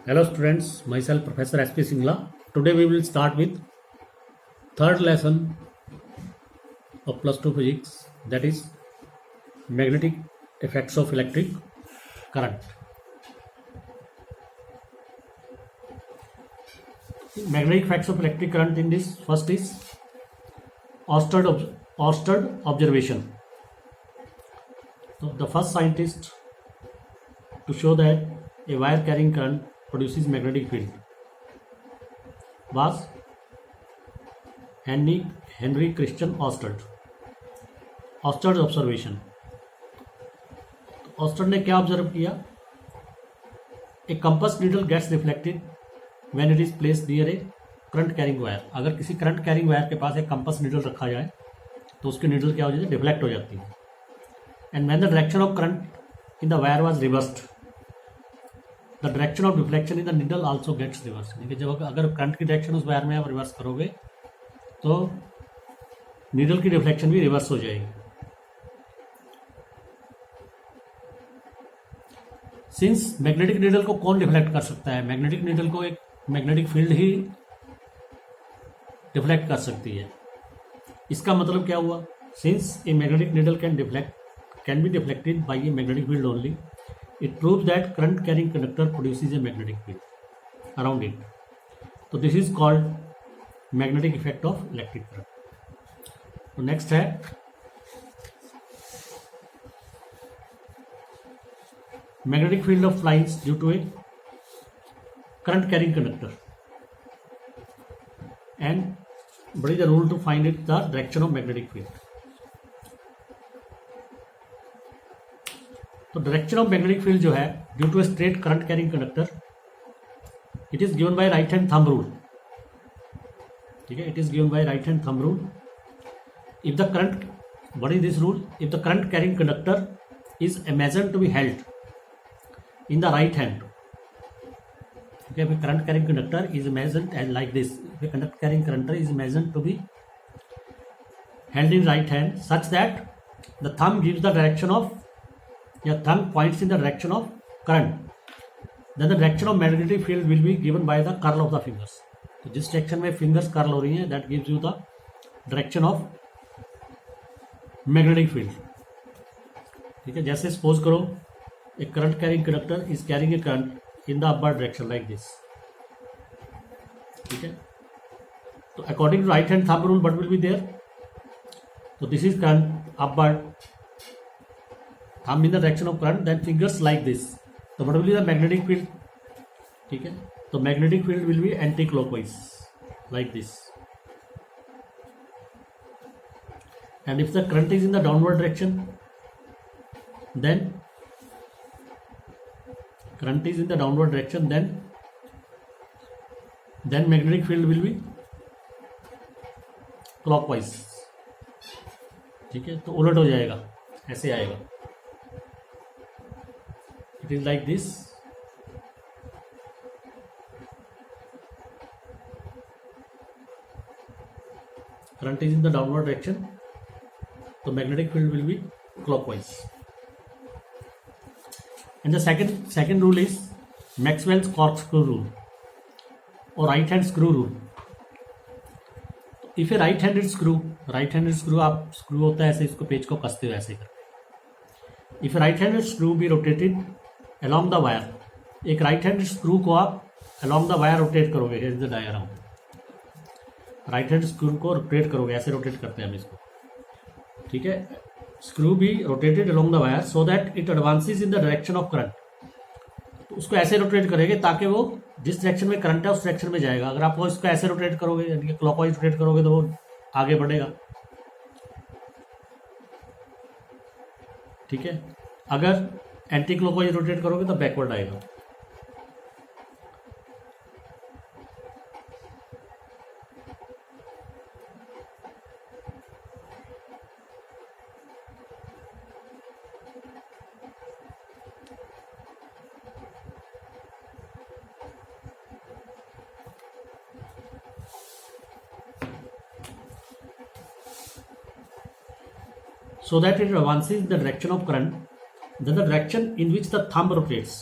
Hello students, myself Professor SP Singla. Today we will start with third lesson of plus 2 physics, that is magnetic effects of electric current. Magnetic effects of electric current in this first is Oersted observation. So the first scientist to show that a wire carrying current produces magnetic field was Henry Christian Oersted. Oersted observation. ऑस्टर्ड ने क्या observe किया? A compass needle gets reflected when it is placed near a current carrying wire. अगर किसी current carrying wire के पास एक compass needle रखा जाए तो उसकी नीडल क्या हो जाती है? डिफ्लेक्ट हो जाती है. And when the direction of current in the wire was reversed, the direction of deflection in the needle also gets reverse. यानी कि जब अगर करंट की डायरेक्शन उस वायर में आप रिवर्स करोगे तो नीडल की डिफ्लेक्शन भी रिवर्स हो जाएगी. सिंस मैग्नेटिक नीडल को कौन डिफ्लेक्ट कर सकता है? मैग्नेटिक नीडल को एक मैग्नेटिक फील्ड ही डिफ्लेक्ट कर सकती है. इसका मतलब क्या हुआ? Since a magnetic needle can be deflected by a magnetic field only, it proves that current carrying conductor produces a magnetic field around it. So this is called magnetic effect of electric current. So next है magnetic field of lines due to a current carrying conductor, and what is the rule to find it? The direction of magnetic field. तो direction of magnetic field जो है due to a straight current carrying conductor, it is given by right hand thumb rule. ठीक है, it is given by right hand thumb rule. If the current, what is this rule? If the current carrying conductor is imagined to be held in the right hand. Okay, if a current carrying conductor is imagined and like this, if a current carrying conductor is imagined to be held in right hand such that the thumb gives the direction of, या thumb points in the direction of current, then the direction of magnetic field will be given by the curl of the fingers. तो जिस direction में fingers curl हो रही हैं that gives you the direction of magnetic field. ठीक है, जैसे suppose करो एक current carrying conductor is carrying a current in the upward direction like this. ठीक है, तो according to right hand thumb rule what will be there? तो this is current upward, thumb in the direction of current, then fingers like this. So what will be the magnetic field? ठीक है, तो magnetic field will be anti-clockwise like this. And if the current is in the downward direction, then magnetic field will be clockwise. ठीक है, तो उलट हो जाएगा, ऐसे आएगा. It is like this. Current is in the downward direction, so magnetic field will be clockwise. And the second rule is Maxwell's corkscrew rule or right hand screw rule. If a right handed screw, आप screw होता है ऐसे, इसको page को कसते हो ऐसे करके. If a right handed screw be rotated along the wire, एक राइट हैंड स्क्रू को आप along the wire रोटेट करोगे. here is the diagram. Right hand screw को रोटेट करोगे, ऐसे रोटेट करते हैं हम इसको. ठीक है, screw be rotated along the wire so that it advances in the direction of current. तो उसको ऐसे रोटेट करेंगे ताकि वो जिस डायरेक्शन में करंट है उस डायरेक्शन में जाएगा. अगर आप वो इसको ऐसे रोटेट करोगे यानी कि क्लॉकवाइज रोटेट करोगे तो वो आगे बढ़ेगा. ठीक है, अगर एंटी क्लॉकवाइज रोटेट करोगे तो बैकवर्ड आएगा. So that it advances in the direction of current, then the direction in which the thumb rotates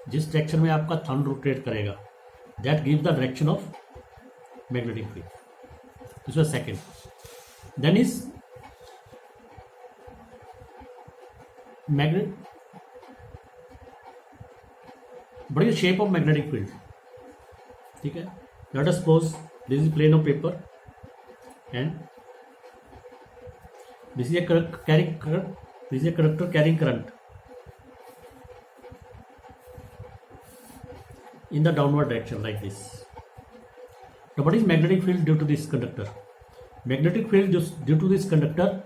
जिस डायरेक्शन में आपका थंब रोटेट करेगा, that give the direction of magnetic field. This was second. Then is magnet. what is the shape of magnetic field? ठीक है, let us suppose this is plane of paper and this is a carrying current, this is a conductor carrying current in the downward direction like this. Now what is magnetic field due to this conductor? Magnetic field due to this conductor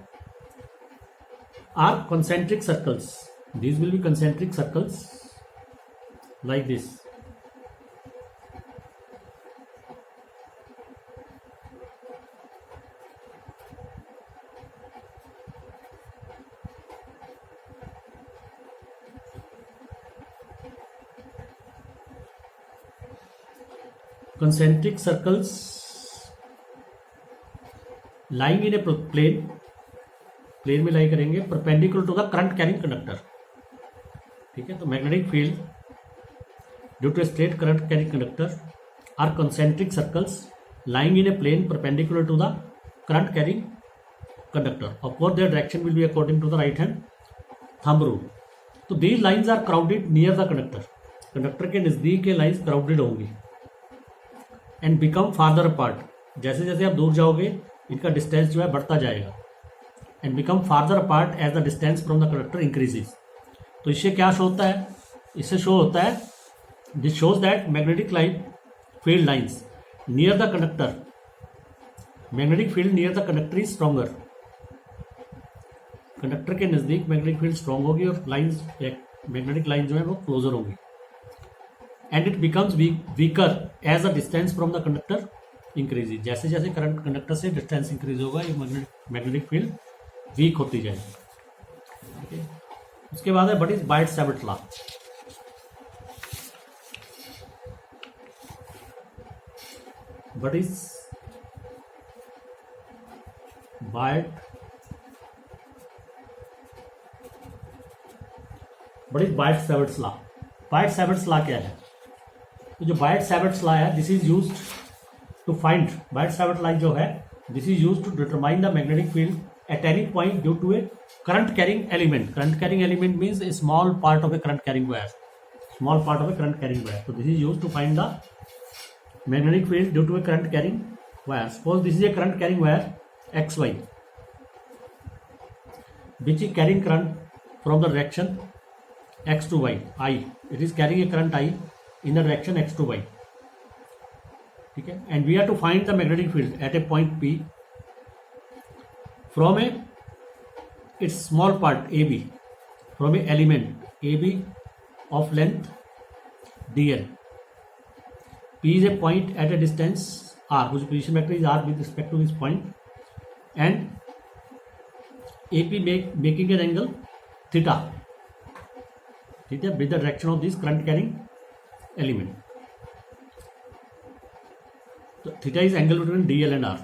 are concentric circles. These will be concentric circles like this. Concentric circles lying in a plane में lie करेंगे perpendicular to the current carrying conductor. ठीक है, तो magnetic field due to straight current carrying conductor are concentric circles lying in a plane perpendicular to the current carrying conductor. Of course their direction will be according to the right hand thumb rule. तो these lines are crowded near the conductor. Conductor के नज़दीक ये lines crowded होंगी and become farther apart. जैसे जैसे आप दूर जाओगे इनका डिस्टेंस जो है बढ़ता जाएगा. And become farther apart as the distance from the conductor increases. तो इससे क्या शो होता है? इससे शो होता है, this shows that magnetic line field lines near the conductor, magnetic field near the conductor is stronger. Conductor के नज़दीक मैग्नेटिक फील्ड स्ट्रॉन्ग होगी और लाइन्स मैग्नेटिक लाइन जो है वो क्लोजर होगी. And it becomes weaker as the distance from the conductor increase. जैसे जैसे करंट कंडक्टर से डिस्टेंस इंक्रीज होगा ये मैग्नेटिक फील्ड वीक होती जाएगी. ठीक है, उसके बाद है what is Biot Savart law. What is Biot Savart law. Biot Savart law क्या है? तो जो बायट-सैवर्ट लॉ है this is used to find, Biot Savart law जो है this is used to determine the magnetic field at any point due to a current carrying element. Current carrying element means a small part of a current carrying wire. Small part of a current carrying wire. So this is used to find the magnetic field due to a current carrying wire. Suppose this is a current carrying wire XY, which is carrying current from the direction X to Y. I. It is carrying a current I in the direction X to Y. Okay. And we have to find the magnetic field at a point P from its small part AB, from a element AB of length dl. P is a point at a distance r, whose position vector is r with respect to this point, and AP making an angle theta, with the direction of this current carrying element. So theta is angle between dl and r.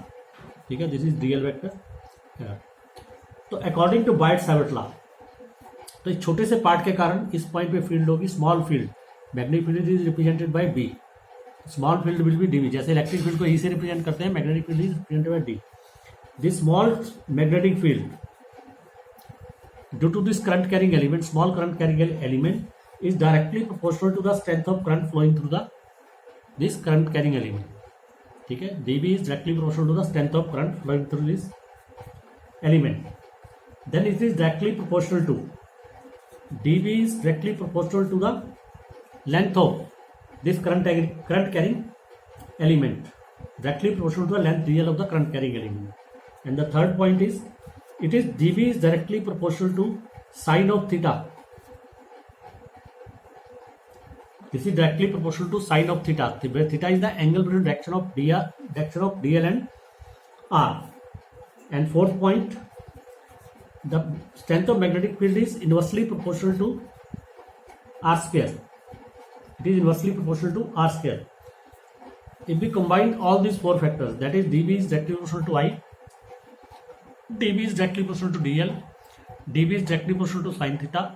ठीक है, this is dl vector. तो according to बायट-सैवर्ट law, तो इस छोटे से part के कारण इस पॉइंट पे फील्ड होगी small field. Magnetic field is represented by B, small field will be dB. जैसे इलेक्ट्रिक फील्ड को ई से रिप्रेजेंट करते हैं, magnetic field is represented by D. This small magnetic field due to this current carrying element, small current carrying element is directly proportional to the strength of current flowing through the this current carrying element. ठीक है, dB is directly proportional to the strength of current flowing through this element. Then it is directly proportional to, dB is directly proportional to the length of this current carrying element, directly proportional to the length dl of the current carrying element. And the third point is, it is dB is directly proportional to sine of theta. This is directly proportional to sine of theta. Theta is the angle between direction of dl and r. And fourth point, the strength of magnetic field is inversely proportional to r square. It is inversely proportional to r square. If we combine all these four factors, that is dB is directly proportional to I, dB is directly proportional to dl, dB is directly proportional to sin theta,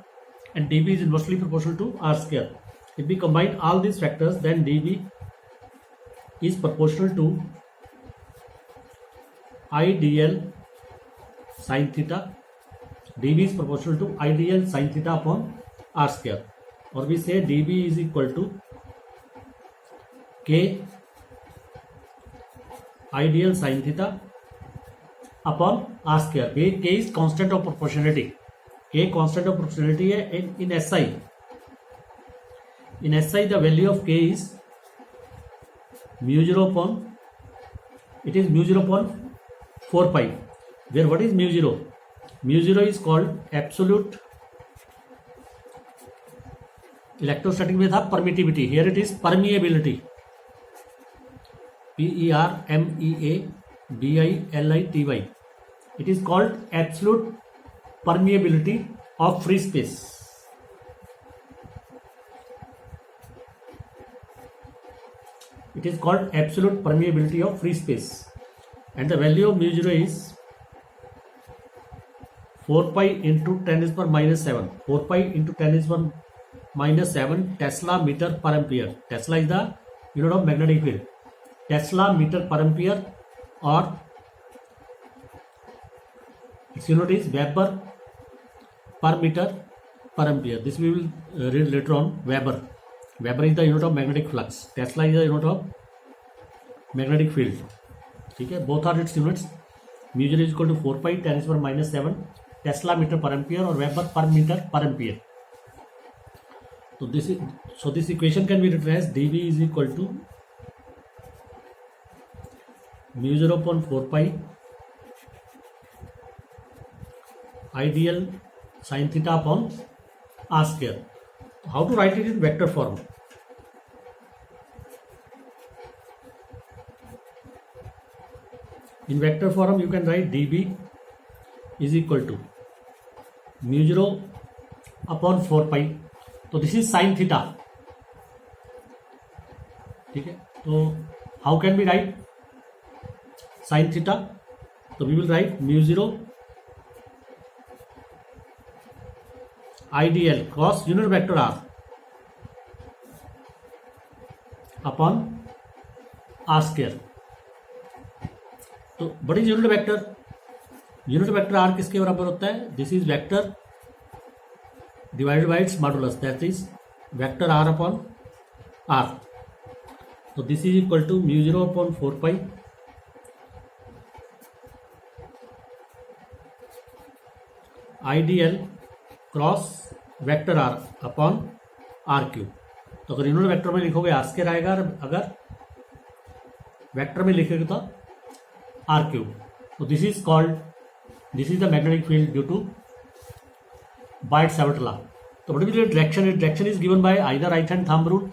and dB is inversely proportional to r square. If we combine all these factors, then dB is proportional to IDL sin theta. dB is proportional to IDL sin theta upon r square, or we say dB is equal to K IDL sin theta upon r square. K is constant of proportionality. K constant of proportionality है in SI. In SI the value of K is mu 0 upon, it is mu 0 upon 4 pi, where what is mu 0? Mu 0 is called absolute electrostatic में था permittivity, here it is permeability. PERMEABILITY. It is called absolute permeability of free space. It is called absolute permeability of free space, and the value of mu 0 is 4 pi into 10 is per minus 7. 4 pi into 10 is per minus 7 Tesla meter per ampere. Tesla is the unit of magnetic field. Tesla meter per ampere, or its unit is Weber per meter per ampere. This we will read later on. Weber. Weber is the unit of magnetic flux. Tesla is the unit of magnetic field. ठीक है, both are its units. Mu 0 is equal to 4 pi 10 is per minus 7 Tesla meter per ampere or Weber per meter per ampere. So this equation can be written as dB is equal to mu 0 upon 4 pi IDL sin theta upon r square. How to write it in vector form? In vector form you can write dB is equal to mu 0 upon 4 pi. तो this is sine theta. ठीक है, तो how can be write sine theta? तो we will write mu 0 IDL cross unit vector r upon r square. तो what is unit vector? Unit vector r किसके बराबर होता है? This is vector divided by its modulus, that is vector r upon r. So this is equal to mu 0 upon 4 pi IDL cross vector r upon r cube. तो अगर unit vector में लिखोगे r square आएगा, अगर vector में लिखोगे तो r cube. तो this is the magnetic field due to Biot-Savart law. So what will be the direction? Direction is given by either right hand thumb rule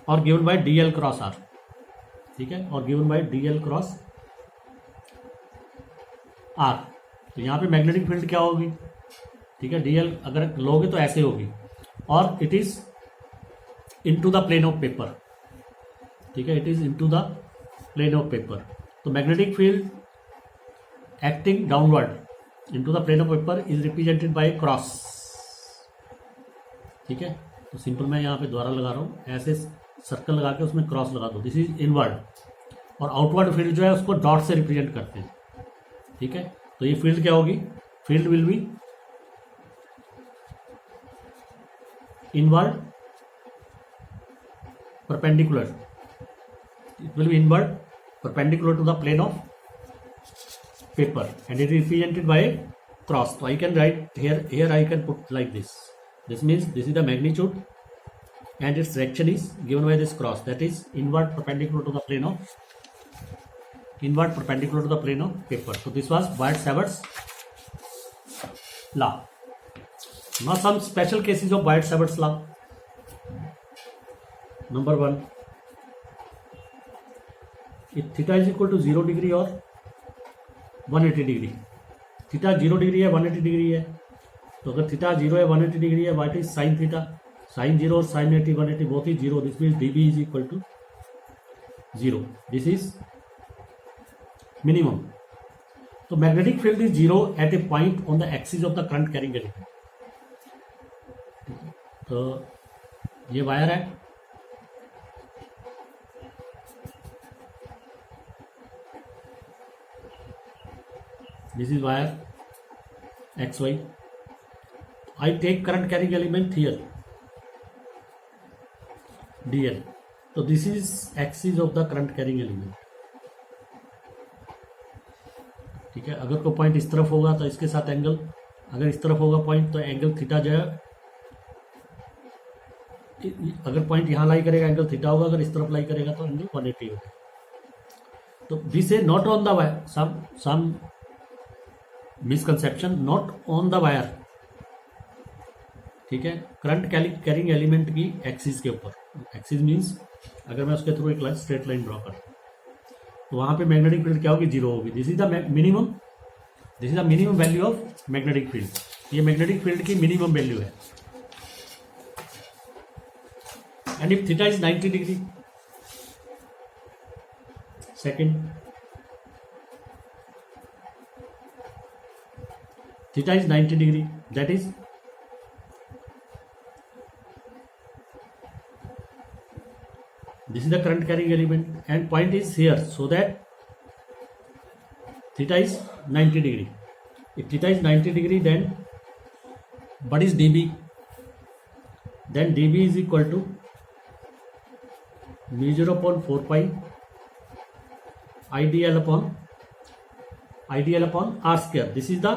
or given by dl cross r. ठीक है, और given by dl cross r. तो यहाँ पे magnetic field क्या होगी? ठीक है, dl अगर लोगे तो ऐसे होगी, और it is into the plane of paper. ठीक है, it is into the plane of paper. तो magnetic field acting downward into the plane of paper is represented by cross. ठीक है, तो सिंपल मैं यहाँ पे द्वारा लगा रहा हूँ, ऐसे सर्कल लगा के उसमें क्रॉस लगा दो. दिस इज इनवर्ड, और आउटवर्ड फील्ड जो है उसको डॉट से रिप्रेजेंट करते हैं. ठीक है, तो ये फील्ड क्या होगी? Field will be inward perpendicular. It will be inward perpendicular to the plane of paper, and it is represented by a cross. So I can write here I can put like this. This means this is the magnitude and its direction is given by this cross, that is inward perpendicular to the plane of paper. So this was Biot-Savart's law. Now some special cases of Biot-Savart's law. Number 1, if theta is equal to 0 degree or 180 degree, theta 0 degree है 180 degree है, तो अगर theta 0 है 180 degree है, what is sine theta? Sine 0 और sine 80 180 both is 0. This means dB is equal to 0. This is minimum. तो magnetic field is 0 at a point on the axis of the current carrying element. तो ये wire है, this is wire X Y. I take current carrying element here dl. So this is axis of the current carrying element. ठीक है. अगर कोई point इस तरफ होगा तो इसके साथ एंगल, अगर इस तरफ होगा पॉइंट तो एंगल थीटा जो है, अगर पॉइंट यहाँ लाई करेगा एंगल थीटा होगा, अगर इस तरफ लाई करेगा तो एंगल 180 होगा. तो this is not on the wire, some misconception, not on the wire. ठीक है. करंट कैरिंग एलिमेंट की एक्सिस के ऊपर, एक्सिस मीन्स अगर मैं उसके थ्रू एक स्ट्रेट लाइन ड्रॉ करूँ तो वहां पे मैग्नेटिक फील्ड क्या होगी, जीरो होगी. This is the minimum, this is the minimum value of magnetic field. ये मैग्नेटिक फील्ड की मिनिमम वैल्यू है. And if theta is 90 degree, second, theta is 90 degree, that is this is the current carrying element and point is here, so that theta is 90 degree. If theta is 90 degree, then what is dB? Then dB is equal to mu0 upon 4 pi idl upon r square. This is the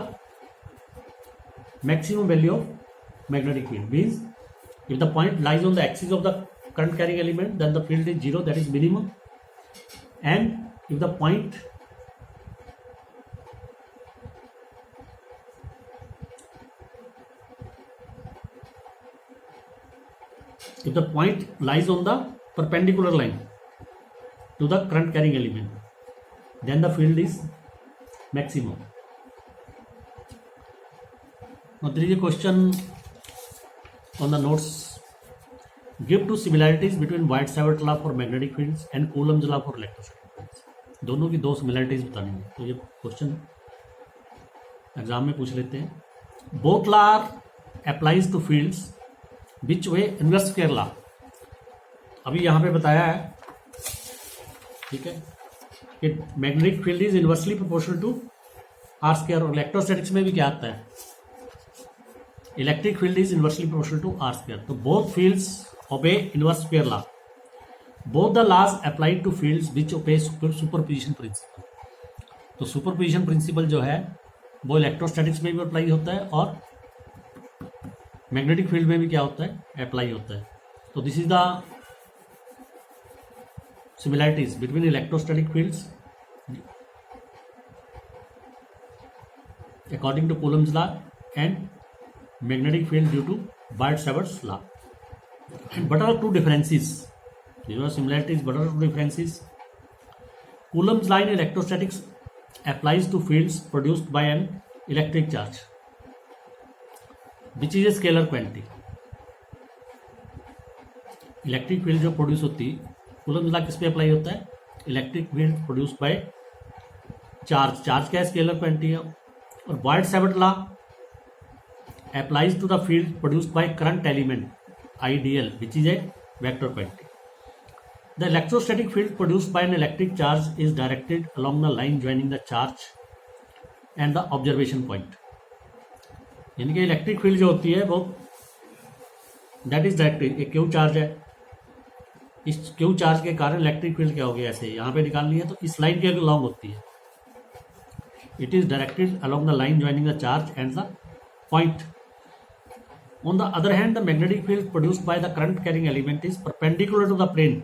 maximum value of magnetic field. Means if the point lies on the axis of the current carrying element, then the field is zero, that is minimum. And if the point lies on the perpendicular line to the current carrying element, then the field is maximum. Now there is a question on the notes. Give two similarities between White-Savart law for magnetic fields and Coulomb's law for electrostatic fields. दोनों की दो similarities बतानी है. तो ये question exam में पूछ लेते हैं. Both law applies to fields which we inverse square law. अभी यहाँ पे बताया है, ठीक है, कि magnetic field is inversely proportional to r square. और इलेक्ट्रोस्टैटिक्स में भी क्या आता है, electric field is inversely proportional to r square. तो both fields obey inverse square law. Both the laws apply to fields which obey superposition principle. तो superposition principle जो है वो इलेक्ट्रोस्टैटिक्स में भी अप्लाई होता है और मैग्नेटिक फील्ड में भी क्या होता है, अप्लाई होता है. तो this is the similarities between electrostatic fields according to Coulomb's law and magnetic field due to White-Savart's law. And what are two differences? These are similarities. What are two differences? Coulomb's law in electrostatics applies to fields produced by an electric charge, which is a scalar quantity. Electric field जो produce होती है, Coulomb's law किस पे apply होता है, electric field produce by charge. Charge क्या है, scalar quantity है. और White-Savart law applies to the field produced by current element IDL, which is a vector quantity. The electrostatic field produced by an electric charge is directed along the line joining the charge and the observation point. यानी कि electric field जो होती है वो that is directed. एक Q charge है, इस Q charge के कारण इलेक्ट्रिक फील्ड क्या होगी, ऐसे यहाँ पे निकालनी है तो इस लाइन के अलॉन्ग होती है. It is directed along the line joining the charge and the point. On the other hand, the magnetic field produced by the current carrying element is perpendicular to the plane.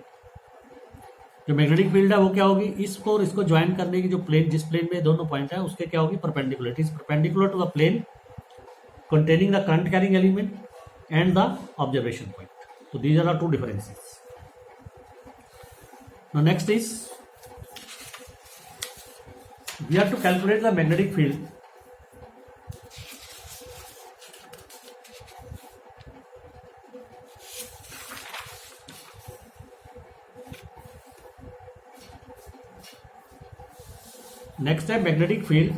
जो magnetic field है वो क्या होगी, इसको और इसको join करने की जो प्लेन, जिस प्लेन में दोनों पॉइंट है उसके क्या होगी, perpendicular. It is perpendicular to the plane containing the current carrying element and the observation point. So these are the two differences. Now next is we have to calculate the magnetic field. Next है magnetic field.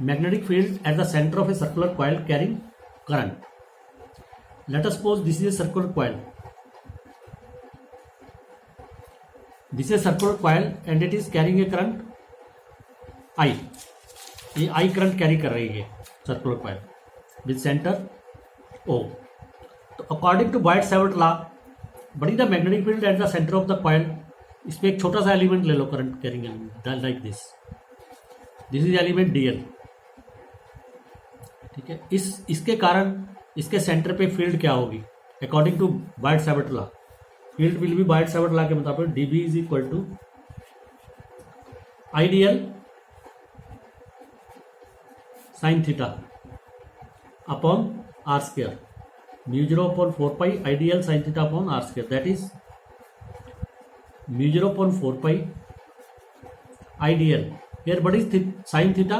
Magnetic field at the center of a circular coil carrying current. let us suppose this is a circular coil. This is a circular coil and it is carrying a current I. ये I current carry कर रही है circular coil with centre O. तो according to Biot Savart law, बड़ी the magnetic field at the centre of the coil. इसमें एक छोटा सा एलिमेंट ले लो, current carrying element like this. This is element DL. ठीक है, इसके कारण इसके सेंटर पे फील्ड क्या होगी according to Biot Savart law. Field will be Biot Savart law के मुताबिक DB is equal to IDL sin theta upon r square. Mu 0/4 pi IDL sin theta upon r square, that is mu 0/4 pi IDL. Here what is sin theta?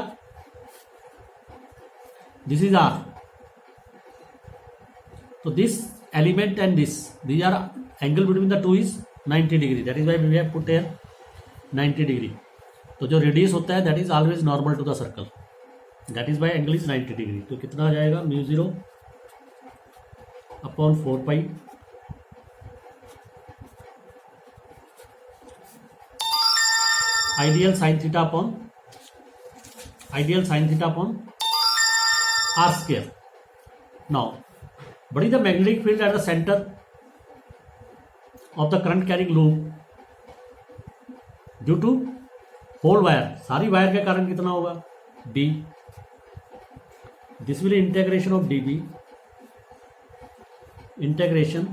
This is R. So this element and this, these are angle between the two is 90 degree. That is why we have put here 90 degree. तो जो radius होता है that is always normal to the circle. That is why angle is 90 degree. तो कितना आ जाएगा mu 0/4 pi ideal sin theta upon r square. Now, what is the magnetic field at the center of the current carrying loop due to whole wire? सारी wire के कारण कितना होगा B. This will integration of DB integration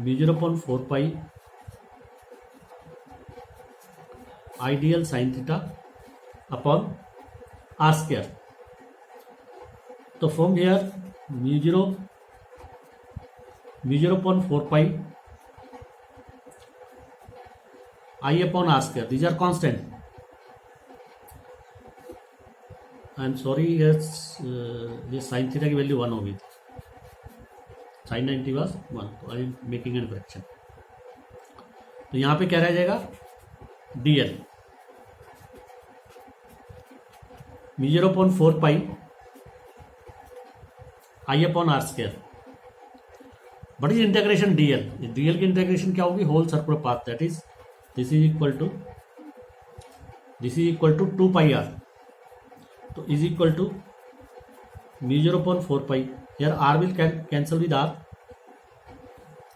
mu 0/4 pi ideal sin theta upon r square. तो from here mu 0/4 pi I upon r square. These are constant. I am sorry, yes, ये sin theta की value 1 होगी. sin 90 was 1. तो I am making an correction. तो यहाँ पे क्या रह जाएगा DL mu 0/4 pi I upon r square. What is integration DL? DL की इंटीग्रेशन क्या होगी whole circular path. That is this is equal to 2 pi r. तो is equal to mu 0/4 pi. Here r will cancel with r.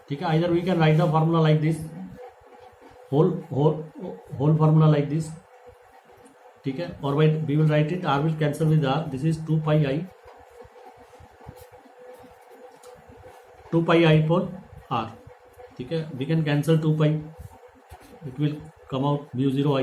ठीक है, either we can write the formula like this, whole formula like this. ठीक है, और we will write it r will cancel with r. This is 2 pi i upon r. ठीक है, we can cancel 2 pi. It will come out mu 0 I